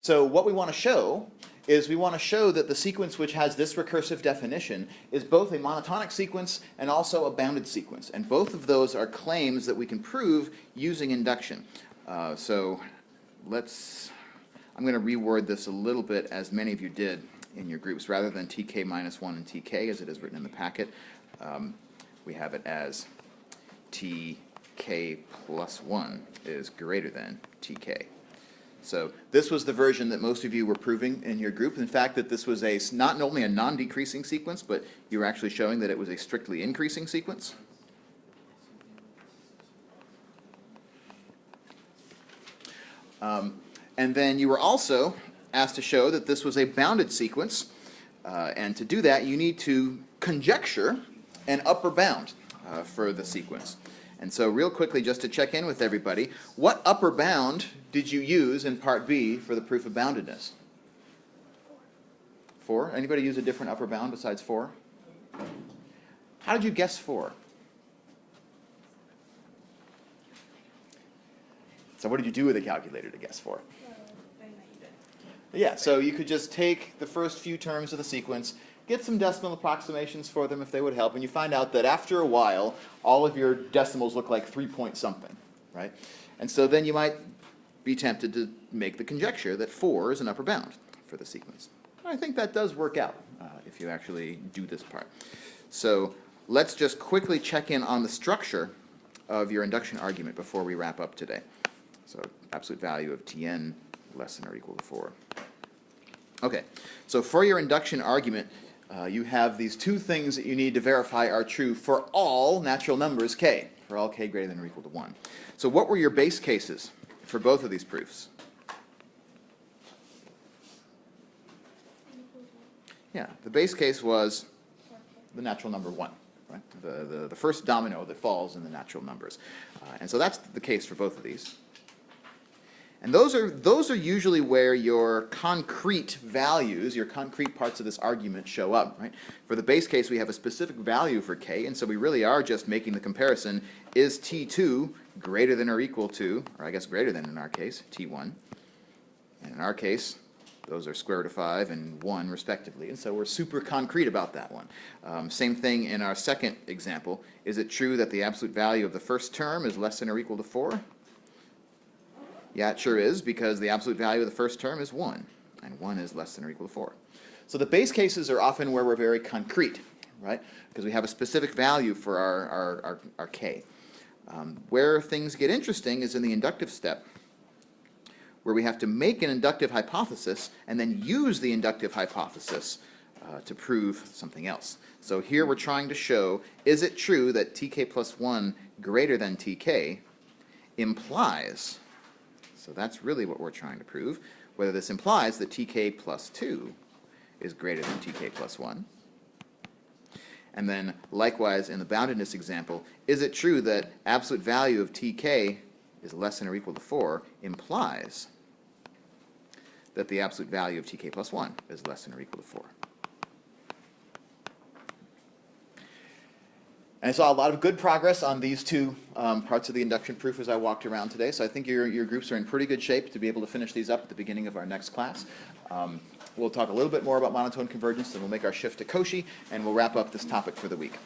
So what we want to show is we want to show that the sequence which has this recursive definition is both a monotonic sequence and also a bounded sequence. And both of those are claims that we can prove using induction. I'm going to reword this a little bit as many of you did in your groups. Rather than tk minus 1 and tk as it is written in the packet, we have it as tk plus 1 is greater than tk. So this was the version that most of you were proving in your group. In fact, that this was not only a non-decreasing sequence, but you were actually showing that it was a strictly increasing sequence. And then you were also asked to show that this was a bounded sequence. And to do that, you need to conjecture an upper bound for the sequence. And so real quickly, just to check in with everybody, what upper bound did you use in Part B for the proof of boundedness? 4? Anybody use a different upper bound besides 4? How did you guess 4? So what did you do with a calculator to guess 4? Yeah, so you could just take the first few terms of the sequence, get some decimal approximations for them if they would help, and you find out that after a while, all of your decimals look like 3 point something, right? And so then you might be tempted to make the conjecture that 4 is an upper bound for the sequence. I think that does work out if you actually do this part. So let's just quickly check in on the structure of your induction argument before we wrap up today. So absolute value of Tn less than or equal to 4. Okay, so for your induction argument, you have these two things that you need to verify are true for all natural numbers k, for all k greater than or equal to 1. So what were your base cases for both of these proofs? Yeah, the base case was the natural number 1, right? The first domino that falls in the natural numbers. And so that's the case for both of these. And those are usually where your concrete values, your concrete parts of this argument show up, right? For the base case, we have a specific value for k, and so we really are just making the comparison, is T2 greater than or equal to, or I guess greater than in our case, T1. And in our case, those are square root of 5 and 1 respectively, and so we're super concrete about that one. Same thing in our second example. Is it true that the absolute value of the first term is less than or equal to 4? Yeah, it sure is, because the absolute value of the first term is 1, and 1 is less than or equal to 4. So the base cases are often where we're very concrete, right? Because we have a specific value for our k. Where things get interesting is in the inductive step, where we have to make an inductive hypothesis and then use the inductive hypothesis to prove something else. So here we're trying to show, is it true that tk plus 1 greater than tk implies, so that's really what we're trying to prove, whether this implies that tk plus 2 is greater than tk plus 1. And then likewise in the boundedness example, is it true that absolute value of tk is less than or equal to 4 implies that the absolute value of tk plus 1 is less than or equal to 4. And I saw a lot of good progress on these two parts of the induction proof as I walked around today, so I think your groups are in pretty good shape to be able to finish these up at the beginning of our next class. We'll talk a little bit more about monotone convergence, and we'll make our shift to Cauchy, and we'll wrap up this topic for the week.